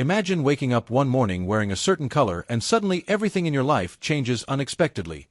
Imagine waking up one morning wearing a certain color and suddenly everything in your life changes unexpectedly.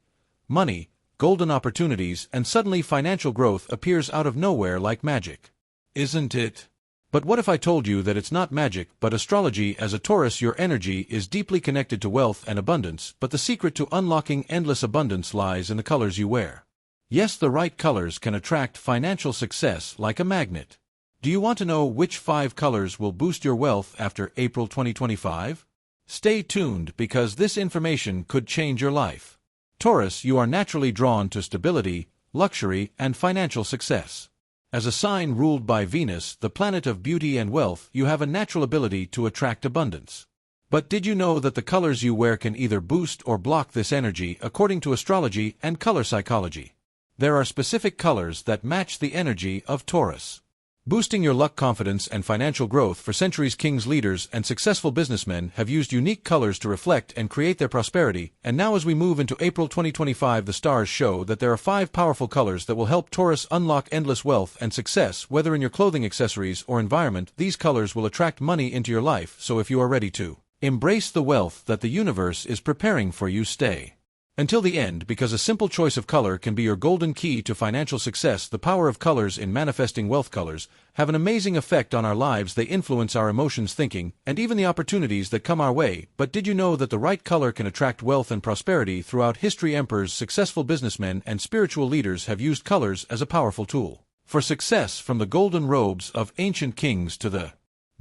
Money, golden opportunities, and suddenly financial growth appears out of nowhere like magic. Isn't it? But what if I told you that it's not magic but astrology? As a Taurus, your energy is deeply connected to wealth and abundance, but the secret to unlocking endless abundance lies in the colors you wear. Yes, the right colors can attract financial success like a magnet. Do you want to know which 5 colors will boost your wealth after April 2025? Stay tuned because this information could change your life. Taurus, you are naturally drawn to stability, luxury, and financial success. As a sign ruled by Venus, the planet of beauty and wealth, you have a natural ability to attract abundance. But did you know that the colors you wear can either boost or block this energy according to astrology and color psychology? There are specific colors that match the energy of Taurus. Boosting your luck, confidence, and financial growth. For centuries, kings, leaders, and successful businessmen have used unique colors to reflect and create their prosperity, and now as we move into April 2025, the stars show that there are 5 powerful colors that will help Taurus unlock endless wealth and success. Whether in your clothing, accessories, or environment, these colors will attract money into your life, so if you are ready to embrace the wealth that the universe is preparing for you, stay until the end, because a simple choice of color can be your golden key to financial success. The power of colors in manifesting wealth. Colors have an amazing effect on our lives. They influence our emotions, thinking, and even the opportunities that come our way. But did you know that the right color can attract wealth and prosperity? Throughout history, emperors, successful businessmen, and spiritual leaders have used colors as a powerful tool for success, from the golden robes of ancient kings to the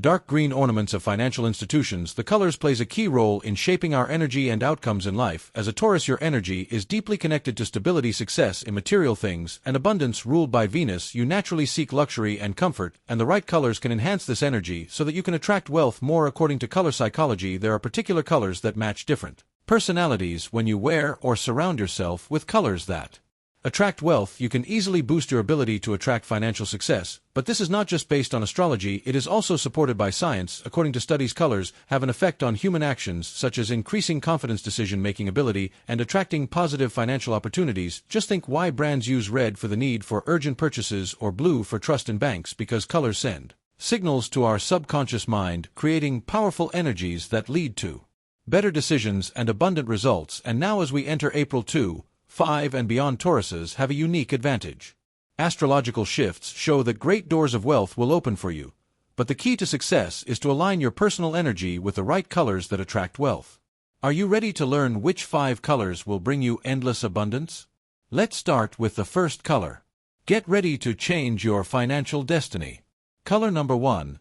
dark green ornaments of financial institutions. The colors plays a key role in shaping our energy and outcomes in life. As a Taurus, your energy is deeply connected to stability, success in material things, and abundance. Ruled by Venus, you naturally seek luxury and comfort, and the right colors can enhance this energy so that you can attract wealth more. According to color psychology, there are particular colors that match different personalities. When you wear or surround yourself with colors that attract wealth, you can easily boost your ability to attract financial success. But this is not just based on astrology, it is also supported by science. According to studies, colors have an effect on human actions, such as increasing confidence, decision-making ability, and attracting positive financial opportunities. Just think why brands use red for the need for urgent purchases or blue for trust in banks, because colors send signals to our subconscious mind, creating powerful energies that lead to better decisions and abundant results. And now as we enter April 5 and beyond, Tauruses have a unique advantage. Astrological shifts show that great doors of wealth will open for you, but the key to success is to align your personal energy with the right colors that attract wealth. Are you ready to learn which 5 colors will bring you endless abundance? Let's start with the first color. Get ready to change your financial destiny. Color number 1,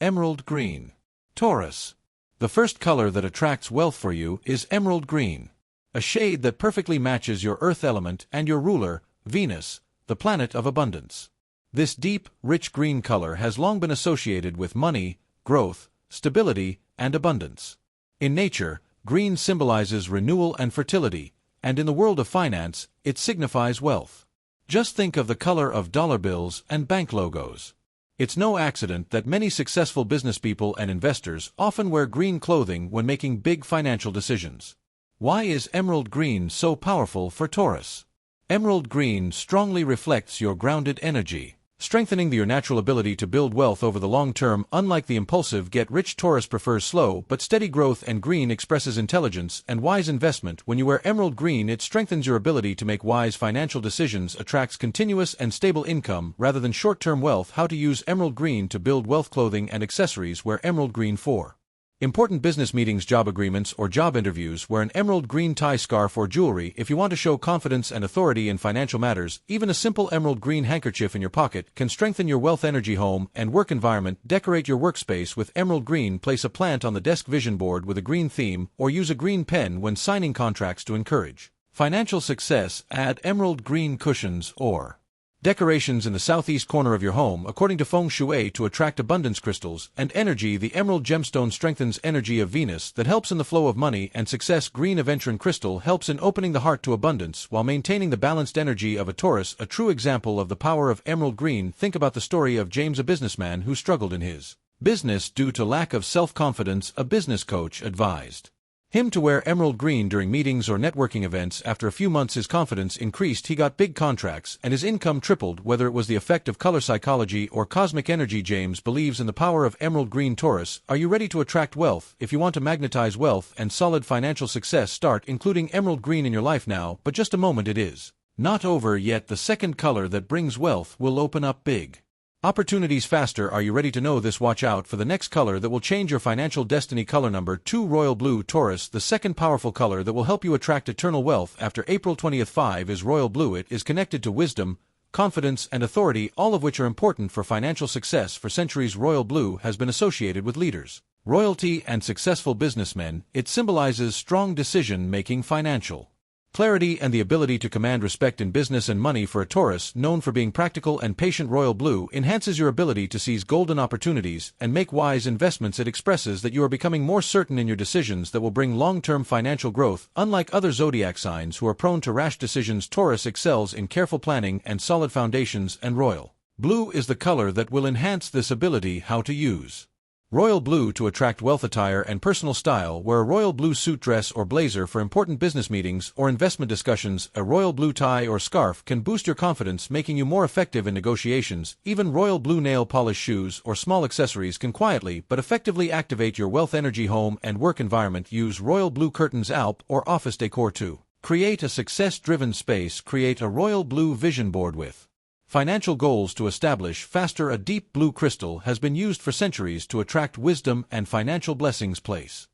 emerald green. Taurus. The first color that attracts wealth for you is emerald green, a shade that perfectly matches your earth element and your ruler, Venus, the planet of abundance. This deep, rich green color has long been associated with money, growth, stability, and abundance. In nature, green symbolizes renewal and fertility, and in the world of finance, it signifies wealth. Just think of the color of dollar bills and bank logos. It's no accident that many successful businesspeople and investors often wear green clothing when making big financial decisions. Why is emerald green so powerful for Taurus? Emerald green strongly reflects your grounded energy, strengthening your natural ability to build wealth over the long term. Unlike the impulsive get-rich, Taurus prefers slow but steady growth, and green expresses intelligence and wise investment. When you wear emerald green, it strengthens your ability to make wise financial decisions, attracts continuous and stable income rather than short-term wealth. How to use emerald green to build wealth. Clothing and accessories. Wear emerald green for important business meetings, job agreements, or job interviews. Wear an emerald green tie, scarf, or jewelry if you want to show confidence and authority in financial matters. Even a simple emerald green handkerchief in your pocket can strengthen your wealth energy. Home and work environment. Decorate your workspace with emerald green. Place a plant on the desk vision board with a green theme, or use a green pen when signing contracts to encourage financial success. Add emerald green cushions or decorations in the southeast corner of your home, according to feng shui, to attract abundance. Crystals and energy. The emerald gemstone strengthens energy of Venus that helps in the flow of money and success. Green aventurine crystal helps in opening the heart to abundance while maintaining the balanced energy of a Taurus. A true example of the power of emerald green. Think about the story of James, a businessman who struggled in his business due to lack of self-confidence. A business coach advised Him to wear emerald green during meetings or networking events. After a few months his confidence increased, he got big contracts, and his income tripled. Whether it was the effect of color psychology or cosmic energy, James believes in the power of emerald green. Taurus, are you ready to attract wealth? If you want to magnetize wealth and solid financial success, start including emerald green in your life now. But just a moment, it is not over yet. The second color that brings wealth will open up big opportunities faster. Are you ready to know this? Watch out for the next color that will change your financial destiny. Color number 2, royal blue. Taurus, the second powerful color that will help you attract eternal wealth after April 20th. 5 is royal blue. It is connected to wisdom, confidence, and authority, all of which are important for financial success. For centuries, royal blue has been associated with leaders, royalty, and successful businessmen. It symbolizes strong decision-making, financial clarity, and the ability to command respect in business and money. For a Taurus known for being practical and patient, royal blue enhances your ability to seize golden opportunities and make wise investments. It expresses that you are becoming more certain in your decisions that will bring long-term financial growth. Unlike other zodiac signs who are prone to rash decisions, Taurus excels in careful planning and solid foundations, and royal blue is the color that will enhance this ability. How to use royal blue to attract wealth. Attire and personal style. Wear a royal blue suit, dress, or blazer for important business meetings or investment discussions. A royal blue tie or scarf can boost your confidence, making you more effective in negotiations. Even royal blue nail polish, shoes, or small accessories can quietly but effectively activate your wealth energy. Home and work environment. Use royal blue curtains, alp, or office decor to create a success-driven space. Create a royal blue vision board with financial goals to establish faster. A deep blue crystal has been used for centuries to attract wisdom and financial blessings. Place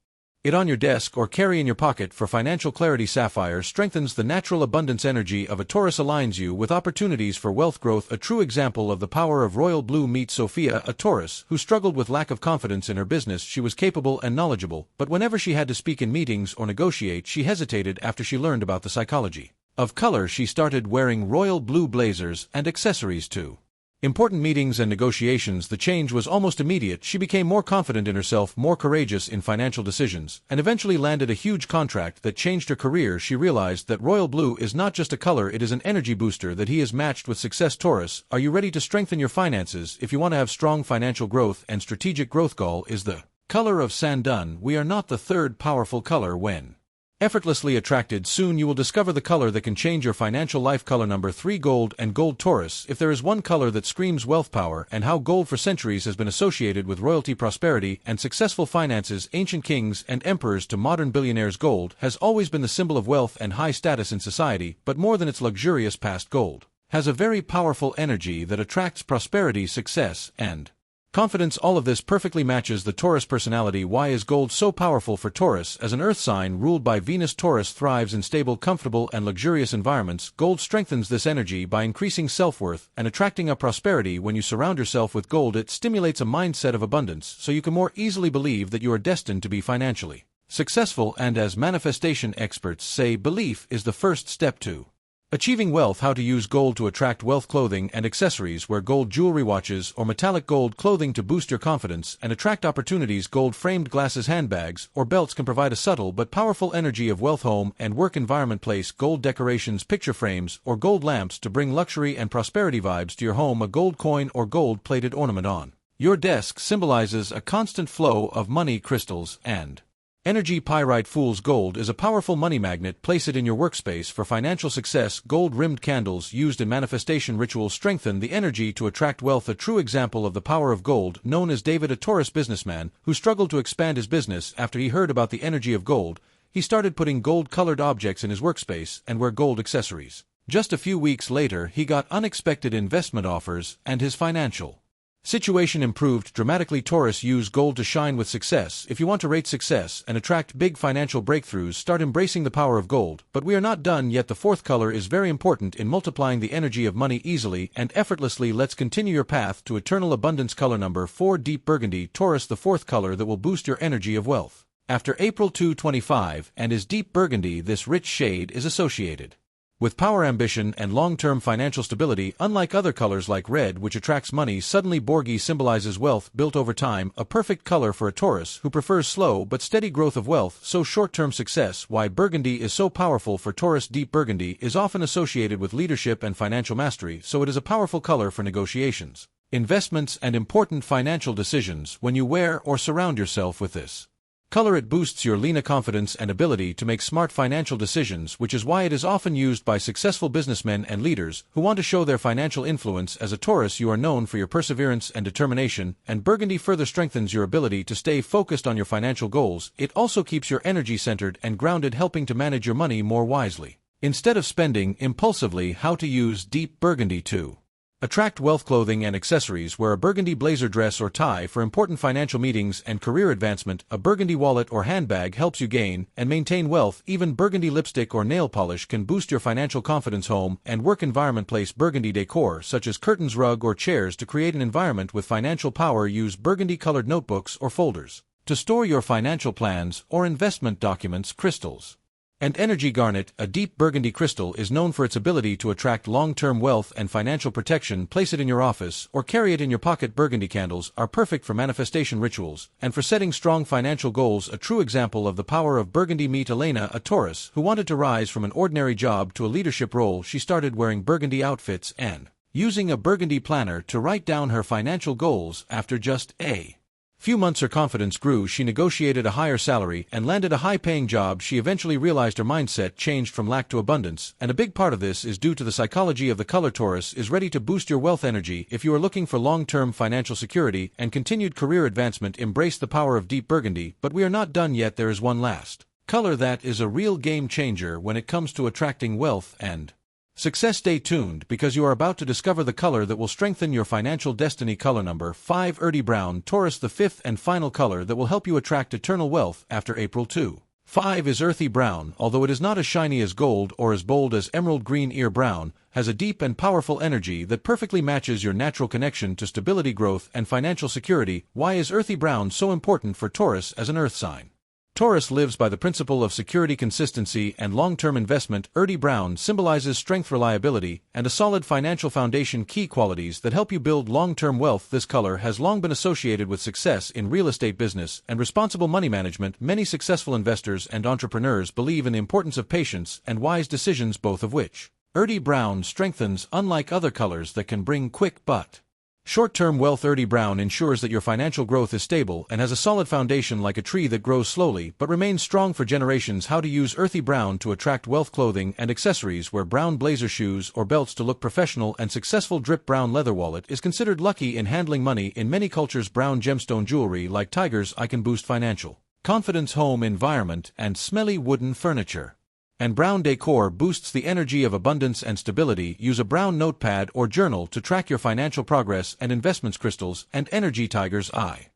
it on your desk or carry in your pocket for financial clarity. Sapphire strengthens the natural abundance energy of a Taurus, aligns you with opportunities for wealth growth. A true example of the power of royal blue. Meet Sophia, a Taurus who struggled with lack of confidence in her business. She was capable and knowledgeable, but whenever she had to speak in meetings or negotiate, she hesitated. After she learned about the psychology of color, she started wearing royal blue blazers and accessories to important meetings and negotiations. The change was almost immediate. She became more confident in herself, more courageous in financial decisions, and eventually landed a huge contract that changed her career. She realized that royal blue is not just a color, it is an energy booster that he is matched with success. Taurus, are you ready to strengthen your finances? If you want to have strong financial growth and strategic growth, goal is the color of sandun. We are not the third powerful color when effortlessly attracted. Soon you will discover the color that can change your financial life. Color number 3, gold and gold. Taurus, if there is one color that screams wealth, power, and how gold for centuries has been associated with royalty, prosperity, and successful finances, ancient kings and emperors to modern billionaires, gold has always been the symbol of wealth and high status in society. But more than its luxurious past, gold has a very powerful energy that attracts prosperity, success, and confidence. All of this perfectly matches the Taurus personality. Why is gold so powerful for Taurus? As an earth sign ruled by Venus, Taurus thrives in stable, comfortable, and luxurious environments. Gold strengthens this energy by increasing self-worth and attracting up prosperity. When you surround yourself with gold, it stimulates a mindset of abundance, so you can more easily believe that you are destined to be financially successful. And as manifestation experts say, belief is the first step to achieving wealth. How to use gold to attract wealth. Clothing and accessories. Wear gold jewelry, watches, or metallic gold clothing to boost your confidence and attract opportunities. Gold-framed glasses, handbags, or belts can provide a subtle but powerful energy of wealth. Home and work environment. Place gold decorations, picture frames, or gold lamps to bring luxury and prosperity vibes to your home. A gold coin or gold-plated ornament on your desk symbolizes a constant flow of money. Crystals and energy. Pyrite. Fool's gold is a powerful money magnet. Place it in your workspace for financial success. Gold-rimmed candles used in manifestation rituals strengthen the energy to attract wealth. A true example of the power of gold, known as David, a Taurus businessman who struggled to expand his business. After he heard about the energy of gold, he started putting gold-colored objects in his workspace and wear gold accessories. Just a few weeks later, he got unexpected investment offers and his financial situation improved dramatically. Taurus, use gold to shine with success. If you want to rate success and attract big financial breakthroughs, start embracing the power of gold. But we are not done yet. The fourth color is very important in multiplying the energy of money easily and effortlessly. Let's continue your path to eternal abundance. Color number 4, deep burgundy. Taurus, the fourth color that will boost your energy of wealth after April 2025 and is deep burgundy. This rich shade is associated with power, ambition, and long-term financial stability. Unlike other colors like red, which attracts money, suddenly burgundy symbolizes wealth built over time, a perfect color for a Taurus who prefers slow but steady growth of wealth, so short-term success. Why burgundy is so powerful for Taurus. Deep burgundy is often associated with leadership and financial mastery, so it is a powerful color for negotiations, investments, and important financial decisions. When you wear or surround yourself with this Color it boosts your Lena confidence and ability to make smart financial decisions, which is why it is often used by successful businessmen and leaders who want to show their financial influence. As a Taurus, you are known for your perseverance and determination, and burgundy further strengthens your ability to stay focused on your financial goals. It also keeps your energy centered and grounded, helping to manage your money more wisely. Instead of spending impulsively, how to use deep burgundy to attract wealth. Clothing and accessories. Wear a burgundy blazer, dress, or tie for important financial meetings and career advancement. A burgundy wallet or handbag helps you gain and maintain wealth. Even burgundy lipstick or nail polish can boost your financial confidence. Home and work environment. Place burgundy decor such as curtains, rug, or chairs to create an environment with financial power. Use burgundy-colored notebooks or folders to store your financial plans or investment documents. Crystals and energy. Garnet, a deep burgundy crystal, is known for its ability to attract long-term wealth and financial protection. Place it in your office or carry it in your pocket. Burgundy candles are perfect for manifestation rituals and for setting strong financial goals. A true example of the power of burgundy. Meet Elena, a Taurus who wanted to rise from an ordinary job to a leadership role. She started wearing burgundy outfits and using a burgundy planner to write down her financial goals. After just a few months, her confidence grew. She negotiated a higher salary and landed a high-paying job. She eventually realized her mindset changed from lack to abundance, and a big part of this is due to the psychology of the color. Taurus is ready to boost your wealth energy. If you are looking for long-term financial security and continued career advancement, embrace the power of deep burgundy. But we are not done yet. There is one last color that is a real game changer when it comes to attracting wealth and success. Stay tuned, because you are about to discover the color that will strengthen your financial destiny. Color number 5, earthy brown. Taurus, the fifth and final color that will help you attract eternal wealth after April 2. 5 is earthy brown. Although it is not as shiny as gold or as bold as emerald green, ear brown has a deep and powerful energy that perfectly matches your natural connection to stability, growth, and financial security. Why is earthy brown so important for Taurus as an earth sign? Taurus lives by the principle of security, consistency, and long-term investment. Earthy brown symbolizes strength, reliability, and a solid financial foundation, key qualities that help you build long-term wealth. This color has long been associated with success in real estate business and responsible money management. Many successful investors and entrepreneurs believe in the importance of patience and wise decisions, both of which earthy brown strengthens. Unlike other colors that can bring quick but short-term wealth, earthy brown ensures that your financial growth is stable and has a solid foundation, like a tree that grows slowly but remains strong for generations. How to use earthy brown to attract wealth. Clothing and accessories. Wear brown blazer, shoes, or belts to look professional and successful. Drip brown leather wallet is considered lucky in handling money in many cultures. Brown gemstone jewelry like tiger's eye can boost financial confidence. Home environment and smelly wooden furniture and brown decor boosts the energy of abundance and stability. Use a brown notepad or journal to track your financial progress and investments. Crystals and energy. Tiger's eye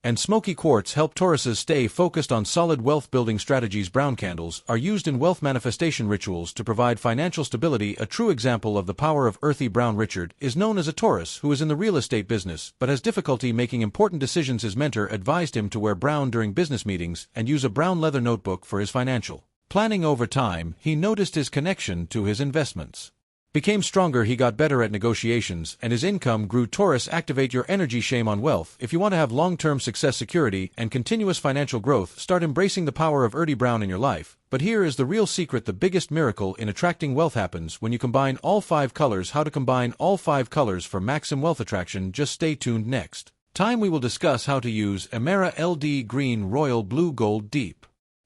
and smoky quartz help Tauruses stay focused on solid wealth-building strategies. Brown candles are used in wealth manifestation rituals to provide financial stability. A true example of the power of earthy brown. Richard is known as a Taurus who is in the real estate business but has difficulty making important decisions. His mentor advised him to wear brown during business meetings and use a brown leather notebook for his financial planning. Over time, he noticed his connection to his investments became stronger. He got better at negotiations, and his income grew. Taurus, activate your energy. Shame on wealth. If you want to have long-term success, security, and continuous financial growth, start embracing the power of earthy brown in your life. But here is the real secret. The biggest miracle in attracting wealth happens when you combine all 5 colors. How to combine all 5 colors for maximum wealth attraction. Just stay tuned. Next time we will discuss how to use Emerald LD green, royal blue, gold, deep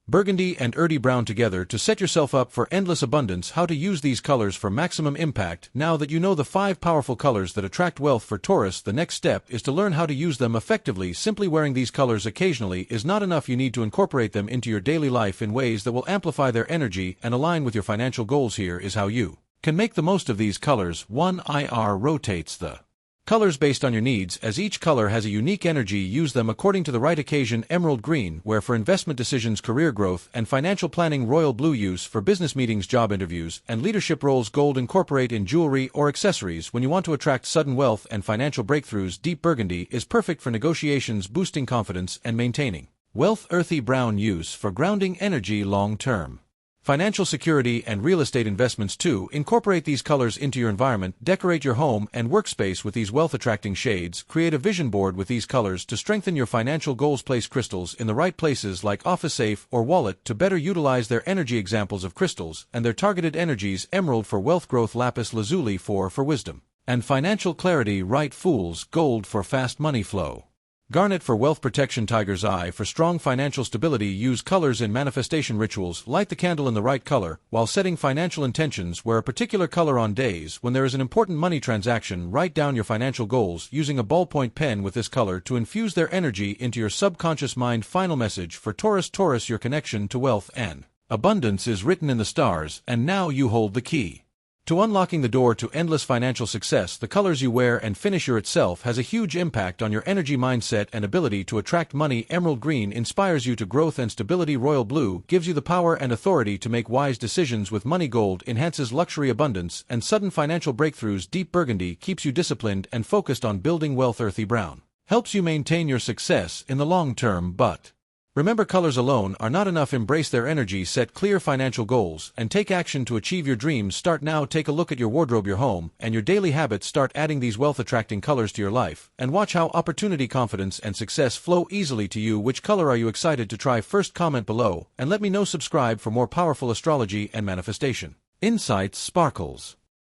burgundy, and earthy brown together to set yourself up for endless abundance. How to use these colors for maximum impact. Now that you know the 5 powerful colors that attract wealth for Taurus, the next step is to learn how to use them effectively. Simply wearing these colors occasionally is not enough. You need to incorporate them into your daily life in ways that will amplify their energy and align with your financial goals. Here is how you can make the most of these colors. 1. IR rotates the colors based on your needs, as each color has a unique energy. Use them according to the right occasion. Emerald green, where for investment decisions, career growth, and financial planning. Royal blue, use for business meetings, job interviews, and leadership roles. Gold, incorporate in jewelry or accessories when you want to attract sudden wealth and financial breakthroughs. Deep burgundy is perfect for negotiations, boosting confidence, and maintaining wealth. Earthy brown, use for grounding energy, long-term financial security, and real estate investments. 2. Incorporate these colors into your environment. Decorate your home and workspace with these wealth-attracting shades. Create a vision board with these colors to strengthen your financial goals. Place crystals in the right places, like office safe or wallet, to better utilize their energy. Examples of crystals and their targeted energies: emerald for wealth growth, lapis lazuli for wisdom and financial clarity, right fools, gold for fast money flow. Garnet for wealth protection. Tiger's eye for strong financial stability. Use colors in manifestation rituals. Light the candle in the right color while setting financial intentions. Wear a particular color on days when there is an important money transaction. Write down your financial goals using a ballpoint pen with this color to infuse their energy into your subconscious mind. Final message for Taurus. Taurus, your connection to wealth and abundance is written in the stars, and now you hold the key to unlocking the door to endless financial success. The colors you wear and finisher itself has a huge impact on your energy, mindset, and ability to attract money. Emerald green inspires you to growth and stability. Royal blue gives you the power and authority to make wise decisions with money. Gold enhances luxury, abundance, and sudden financial breakthroughs. Deep burgundy keeps you disciplined and focused on building wealth. Earthy brown helps you maintain your success in the long term. But remember, colors alone are not enough. Embrace their energy, set clear financial goals, and take action to achieve your dreams. Start now. Take a look at your wardrobe, your home, and your daily habits. Start adding these wealth-attracting colors to your life, and watch how opportunity, confidence, and success flow easily to you. Which color are you excited to try first? Comment below, and let me know. Subscribe for more powerful astrology and manifestation insights. Sparkles.